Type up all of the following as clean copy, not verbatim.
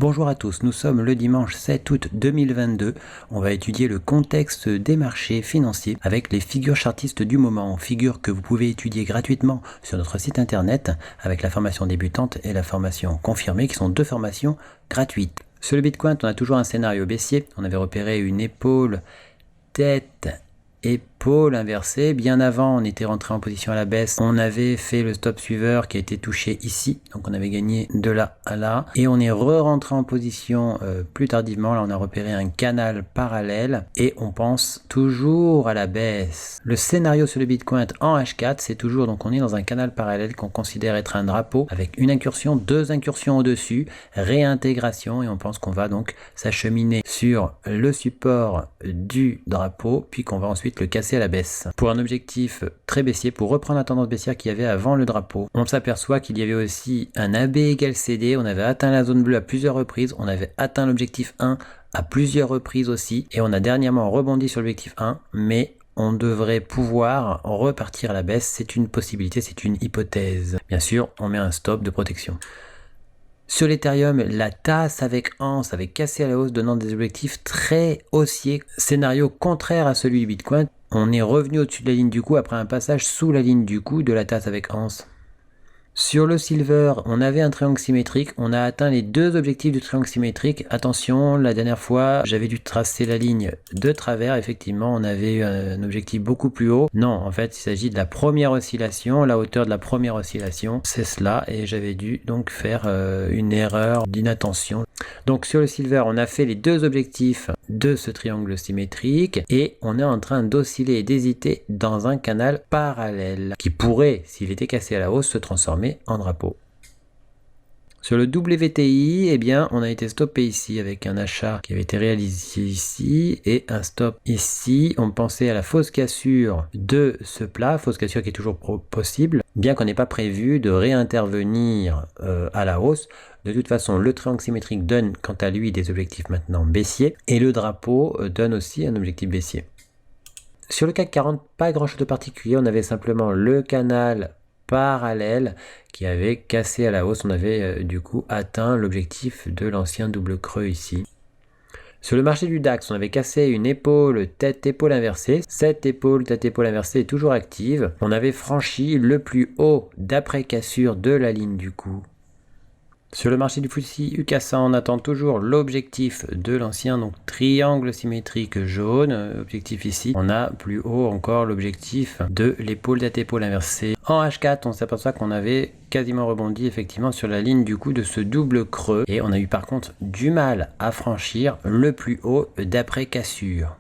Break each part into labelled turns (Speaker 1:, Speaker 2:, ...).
Speaker 1: Bonjour à tous, nous sommes le dimanche 7 août 2022. On va étudier le contexte des marchés financiers avec les figures chartistes du moment, figures que vous pouvez étudier gratuitement sur notre site internet avec la formation débutante et la formation confirmée qui sont deux formations gratuites. Sur le Bitcoin, on a toujours un scénario baissier. On avait repéré une épaule, tête, épaule inversée. Bien avant, on était rentré en position à la baisse. On avait fait le stop suiveur qui a été touché ici. Donc on avait gagné de là à là. Et on est re-rentré en position plus tardivement. Là, on a repéré un canal parallèle. Et on pense toujours à la baisse. Le scénario sur le Bitcoin en H4, c'est toujours, donc on est dans un canal parallèle qu'on considère être un drapeau avec une incursion, deux incursions au-dessus, réintégration. Et on pense qu'on va donc s'acheminer sur le support du drapeau, puis qu'on va ensuite le casser à la baisse. Pour un objectif très baissier, pour reprendre la tendance baissière qu'il y avait avant le drapeau, on s'aperçoit qu'il y avait aussi un AB égale CD, on avait atteint la zone bleue à plusieurs reprises, on avait atteint l'objectif 1 à plusieurs reprises aussi, et on a dernièrement rebondi sur l'objectif 1, mais on devrait pouvoir repartir à la baisse, c'est une possibilité, c'est une hypothèse. Bien sûr, on met un stop de protection. Sur l'Ethereum, la tasse avec anse avait cassé à la hausse, donnant des objectifs très haussiers. Scénario contraire à celui du Bitcoin. On est revenu au-dessus de la ligne du coup après un passage sous la ligne du coup de la tasse avec anse. Sur le silver, on avait un triangle symétrique, on a atteint les deux objectifs du triangle symétrique. Attention, la dernière fois, j'avais dû tracer la ligne de travers. Effectivement, on avait eu un objectif beaucoup plus haut. Non, en fait, il s'agit de la première oscillation, la hauteur de la première oscillation, c'est cela. Et j'avais dû donc faire une erreur d'inattention. Donc sur le silver, on a fait les deux objectifs de ce triangle symétrique et on est en train d'osciller et d'hésiter dans un canal parallèle qui pourrait, s'il était cassé à la hausse, se transformer en drapeau. Sur le WTI, eh bien, on a été stoppé ici avec un achat qui avait été réalisé ici et un stop ici. On pensait à la fausse cassure de ce plat, fausse cassure qui est toujours possible, bien qu'on n'ait pas prévu de réintervenir à la hausse. De toute façon, le triangle symétrique donne quant à lui des objectifs maintenant baissiers et le drapeau donne aussi un objectif baissier. Sur le CAC 40, pas grand chose de particulier, on avait simplement le canal parallèle qui avait cassé à la hausse. On avait du coup atteint l'objectif de l'ancien double creux ici. Sur le marché du DAX, on avait cassé une épaule tête-épaule inversée. Cette épaule tête-épaule inversée est toujours active. On avait franchi le plus haut d'après cassure de la ligne du coup. Sur le marché du FTSE UK 100, on attend toujours l'objectif de l'ancien donc triangle symétrique jaune. Objectif ici. On a plus haut encore l'objectif de l'épaule tête-épaule inversée. En H4, on s'aperçoit qu'on avait quasiment rebondi effectivement sur la ligne du coup de ce double creux. Et on a eu par contre du mal à franchir le plus haut d'après cassure.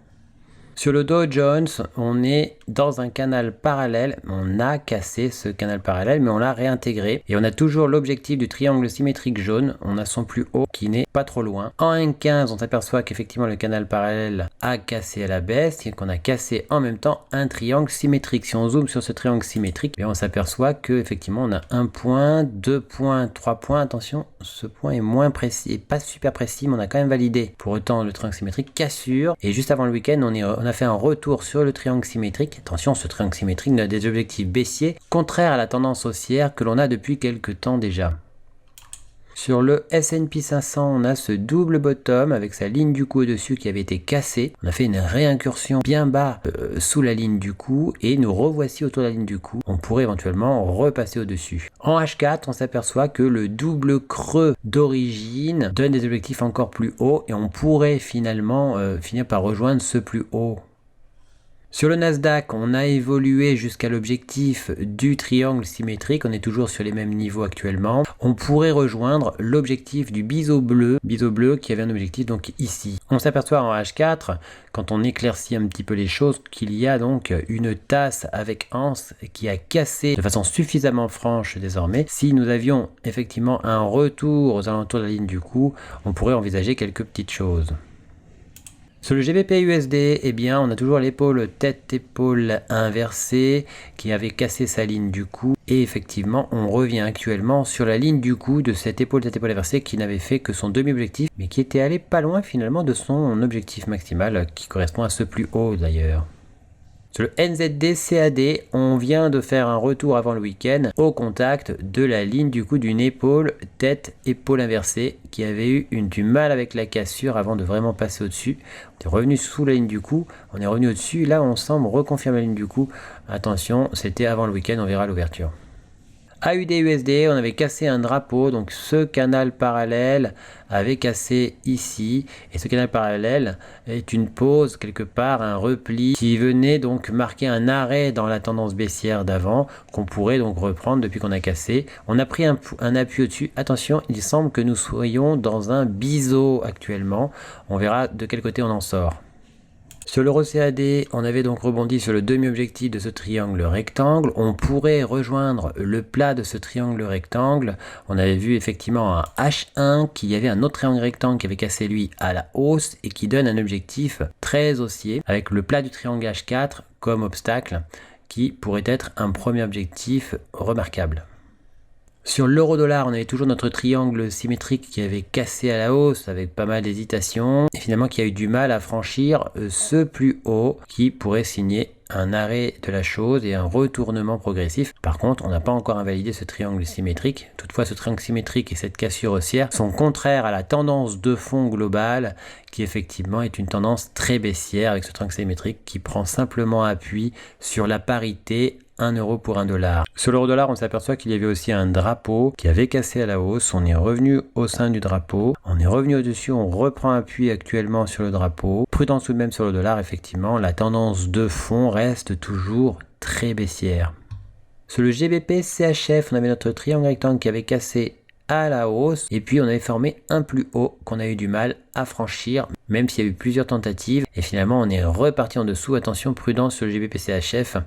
Speaker 1: Sur le Dow Jones, on est dans un canal parallèle. On a cassé ce canal parallèle, mais on l'a réintégré. Et on a toujours l'objectif du triangle symétrique jaune. On a son plus haut qui n'est pas trop loin. En N15, on s'aperçoit qu'effectivement le canal parallèle a cassé à la baisse et qu'on a cassé en même temps un triangle symétrique. Si on zoome sur ce triangle symétrique, on s'aperçoit qu'effectivement on a un point, 2 points, 3 points. Attention, ce point est moins précis et pas super précis, mais on a quand même validé. Pour autant, le triangle symétrique cassure. Et juste avant le week-end, on a fait un retour sur le triangle symétrique. Attention, ce triangle symétrique a des objectifs baissiers, contraires à la tendance haussière que l'on a depuis quelques temps déjà. Sur le S&P 500, on a ce double bottom avec sa ligne du coup au-dessus qui avait été cassée. On a fait une réincursion bien bas sous la ligne du coup et nous revoici autour de la ligne du coup. On pourrait éventuellement repasser au-dessus. En H4, on s'aperçoit que le double creux d'origine donne des objectifs encore plus hauts et on pourrait finalement finir par rejoindre ce plus haut. Sur le Nasdaq, on a évolué jusqu'à l'objectif du triangle symétrique. On est toujours sur les mêmes niveaux actuellement. On pourrait rejoindre l'objectif du biseau bleu qui avait un objectif donc ici. On s'aperçoit en H4, quand on éclaircit un petit peu les choses, qu'il y a donc une tasse avec anse qui a cassé de façon suffisamment franche désormais. Si nous avions effectivement un retour aux alentours de la ligne du coup, on pourrait envisager quelques petites choses. Sur le GBP USD, eh bien, on a toujours l'épaule tête-épaule inversée qui avait cassé sa ligne du coup. Et effectivement, on revient actuellement sur la ligne du coup de cette épaule tête-épaule inversée qui n'avait fait que son demi-objectif, mais qui était allé pas loin finalement de son objectif maximal qui correspond à ce plus haut d'ailleurs. Sur le NZD-CAD, on vient de faire un retour avant le week-end au contact de la ligne du coup d'une épaule, tête, épaule inversée qui avait eu du mal avec la cassure avant de vraiment passer au-dessus. On est revenu sous la ligne du coup, on est revenu au-dessus, là on semble reconfirmer la ligne du coup. Attention, c'était avant le week-end, on verra l'ouverture. AUD-USD, on avait cassé un drapeau, donc ce canal parallèle avait cassé ici, et ce canal parallèle est une pause quelque part, un repli qui venait donc marquer un arrêt dans la tendance baissière d'avant, qu'on pourrait donc reprendre depuis qu'on a cassé. On a pris un appui au-dessus, attention, il semble que nous soyons dans un biseau actuellement, on verra de quel côté on en sort. Sur l'euro CAD, on avait donc rebondi sur le demi-objectif de ce triangle rectangle. On pourrait rejoindre le plat de ce triangle rectangle. On avait vu effectivement un H1 qui avait un autre triangle rectangle qui avait cassé lui à la hausse et qui donne un objectif très haussier avec le plat du triangle H4 comme obstacle qui pourrait être un premier objectif remarquable. Sur l'euro-dollar, on avait toujours notre triangle symétrique qui avait cassé à la hausse avec pas mal d'hésitation et finalement qui a eu du mal à franchir ce plus haut qui pourrait signer un arrêt de la chose et un retournement progressif. Par contre, on n'a pas encore invalidé ce triangle symétrique. Toutefois, ce triangle symétrique et cette cassure haussière sont contraires à la tendance de fond globale qui effectivement est une tendance très baissière avec ce triangle symétrique qui prend simplement appui sur la parité 1 euro pour 1 dollar. Sur l'euro-dollar, on s'aperçoit qu'il y avait aussi un drapeau qui avait cassé à la hausse. On est revenu au sein du drapeau. On est revenu au-dessus. On reprend appui actuellement sur le drapeau. Prudence tout de même sur le dollar, effectivement. La tendance de fond reste toujours très baissière. Sur le GBP CHF, on avait notre triangle rectangle qui avait cassé à la hausse. Et puis, on avait formé un plus haut qu'on a eu du mal à franchir, même s'il y a eu plusieurs tentatives. Et finalement, on est reparti en dessous. Attention, prudence sur le GBP CHF.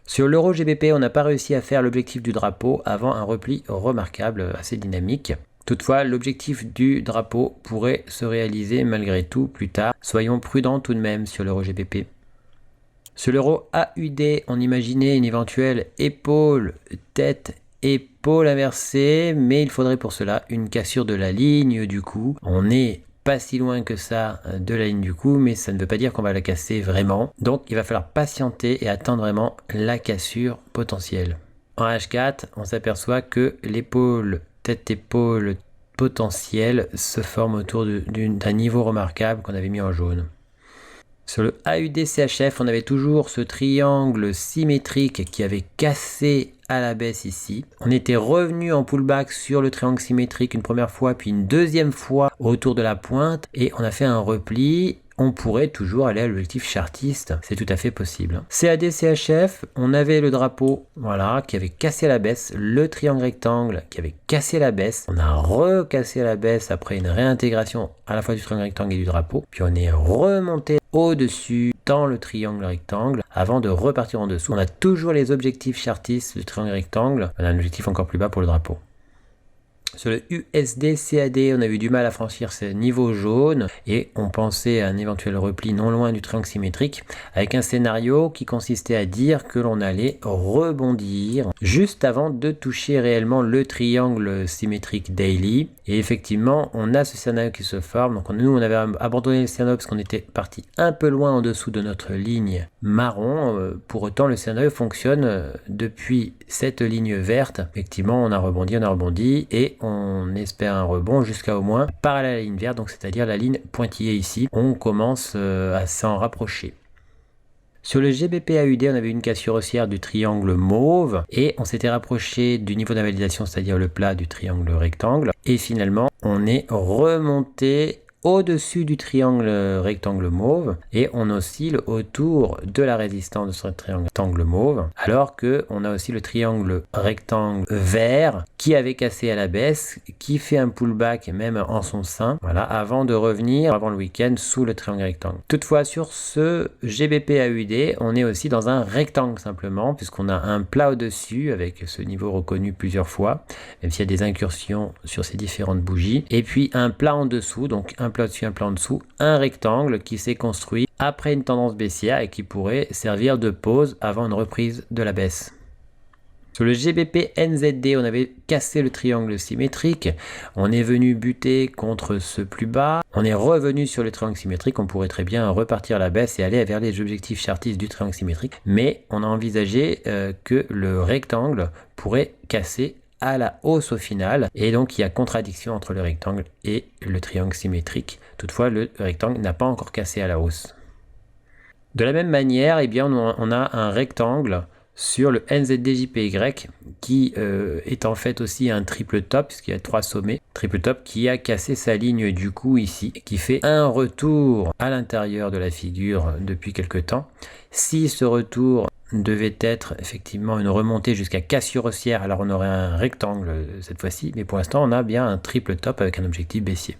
Speaker 1: Sur l'euro GBP, on n'a pas réussi à faire l'objectif du drapeau avant un repli remarquable, assez dynamique. Toutefois, l'objectif du drapeau pourrait se réaliser malgré tout plus tard. Soyons prudents tout de même sur l'euro GBP. Sur l'euro AUD, on imaginait une éventuelle épaule, tête, épaule inversée, mais il faudrait pour cela une cassure de la ligne du coup. On est pas si loin que ça de la ligne du coup, mais ça ne veut pas dire qu'on va la casser vraiment. Donc il va falloir patienter et attendre vraiment la cassure potentielle. En H4, on s'aperçoit que l'épaule, tête-épaule potentielle se forme autour d'un niveau remarquable qu'on avait mis en jaune. Sur le AUD-CHF, on avait toujours ce triangle symétrique qui avait cassé à la baisse ici. On était revenu en pullback sur le triangle symétrique une première fois, puis une deuxième fois autour de la pointe, et on a fait un repli. On pourrait toujours aller à l'objectif chartiste, c'est tout à fait possible. CAD-CHF, on avait le drapeau, voilà, qui avait cassé la baisse, le triangle rectangle qui avait cassé la baisse. On a recassé la baisse après une réintégration à la fois du triangle rectangle et du drapeau, puis on est remonté au-dessus dans le triangle rectangle avant de repartir en dessous. On a toujours les objectifs chartistes du triangle rectangle, on a un objectif encore plus bas pour le drapeau. Sur le USD-CAD, on a eu du mal à franchir ce niveau jaune et on pensait à un éventuel repli non loin du triangle symétrique avec un scénario qui consistait à dire que l'on allait rebondir juste avant de toucher réellement le triangle symétrique daily. Et effectivement, on a ce scénario qui se forme. Donc nous, on avait abandonné le scénario parce qu'on était parti un peu loin en dessous de notre ligne marron. Pour autant, le scénario fonctionne depuis cette ligne verte. Effectivement, on a rebondi et on espère un rebond jusqu'à au moins parallèle à la ligne verte, donc c'est-à-dire la ligne pointillée ici. On commence à s'en rapprocher. Sur le GBP-AUD, on avait une cassure haussière du triangle mauve et on s'était rapproché du niveau d'invalidation, c'est-à-dire le plat du triangle rectangle. Et finalement, on est remonté au-dessus du triangle rectangle mauve et on oscille autour de la résistance de ce triangle rectangle mauve, alors que on a aussi le triangle rectangle vert qui avait cassé à la baisse, qui fait un pullback même en son sein, voilà, avant de revenir avant le week-end sous le triangle rectangle. Toutefois, sur ce GBP-AUD, on est aussi dans un rectangle simplement, puisqu'on a un plat au-dessus avec ce niveau reconnu plusieurs fois, même s'il y a des incursions sur ces différentes bougies, et puis un plat en dessous, donc un plat au-dessus, un plat en dessous, un rectangle qui s'est construit après une tendance baissière et qui pourrait servir de pause avant une reprise de la baisse. Sur le GBP NZD, on avait cassé le triangle symétrique. On est venu buter contre ce plus bas. On est revenu sur le triangle symétrique. On pourrait très bien repartir à la baisse et aller vers les objectifs chartistes du triangle symétrique. Mais on a envisagé que le rectangle pourrait casser à la hausse au final. Et donc, il y a contradiction entre le rectangle et le triangle symétrique. Toutefois, le rectangle n'a pas encore cassé à la hausse. De la même manière, eh bien, on a un rectangle sur le NZDJPY qui est en fait aussi un triple top puisqu'il y a 3 sommets. Triple top qui a cassé sa ligne du coup ici, qui fait un retour à l'intérieur de la figure depuis quelque temps. Si ce retour devait être effectivement une remontée jusqu'à cassure haussière, alors on aurait un rectangle cette fois-ci, mais pour l'instant on a bien un triple top avec un objectif baissier.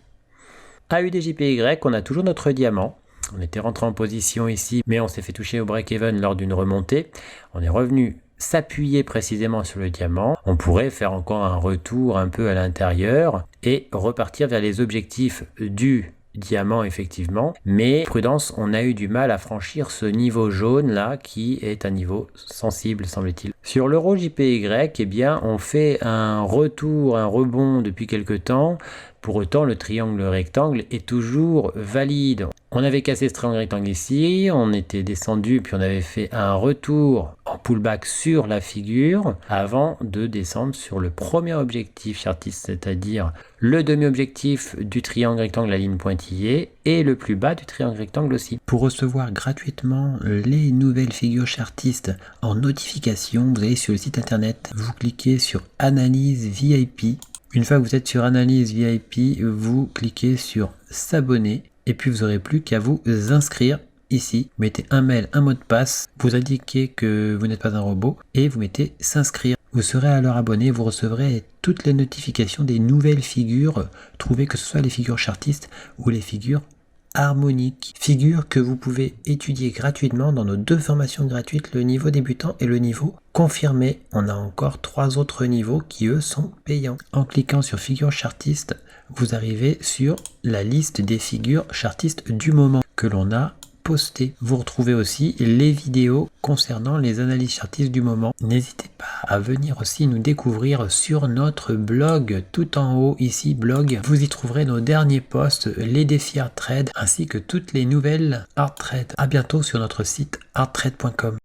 Speaker 1: AUDJPY, on a toujours notre diamant. On était rentré en position ici, mais on s'est fait toucher au break-even lors d'une remontée. On est revenu s'appuyer précisément sur le diamant. On pourrait faire encore un retour un peu à l'intérieur et repartir vers les objectifs du diamant effectivement. Mais prudence, on a eu du mal à franchir ce niveau jaune là qui est un niveau sensible semble-t-il. Sur l'euro JPY, eh bien, on fait un retour, un rebond depuis quelque temps. Pour autant, le triangle rectangle est toujours valide. On avait cassé ce triangle rectangle ici, on était descendu, puis on avait fait un retour en pullback sur la figure avant de descendre sur le premier objectif chartiste, c'est-à-dire le demi-objectif du triangle rectangle, la ligne pointillée, et le plus bas du triangle rectangle aussi. Pour recevoir gratuitement les nouvelles figures chartistes en notification, vous allez sur le site internet, vous cliquez sur Analyse VIP. Une fois que vous êtes sur Analyse VIP, vous cliquez sur S'abonner et puis vous n'aurez plus qu'à vous inscrire ici. Vous mettez un mail, un mot de passe, vous indiquez que vous n'êtes pas un robot et vous mettez S'inscrire. Vous serez alors abonné, vous recevrez toutes les notifications des nouvelles figures trouvées, que ce soit les figures chartistes ou les figures harmoniques. Figures que vous pouvez étudier gratuitement dans nos 2 formations gratuites, le niveau débutant et le niveau confirmé. On a encore 3 autres niveaux qui eux sont payants. En cliquant sur figures chartistes, vous arrivez sur la liste des figures chartistes du moment que l'on a postées. Vous retrouvez aussi les vidéos concernant les analyses chartistes du moment. N'hésitez pas à venir aussi nous découvrir sur notre blog, tout en haut ici, blog. Vous y trouverez nos derniers posts, les défis Hard Trade, ainsi que toutes les nouvelles Hard Trade. À bientôt sur notre site hardtrade.com.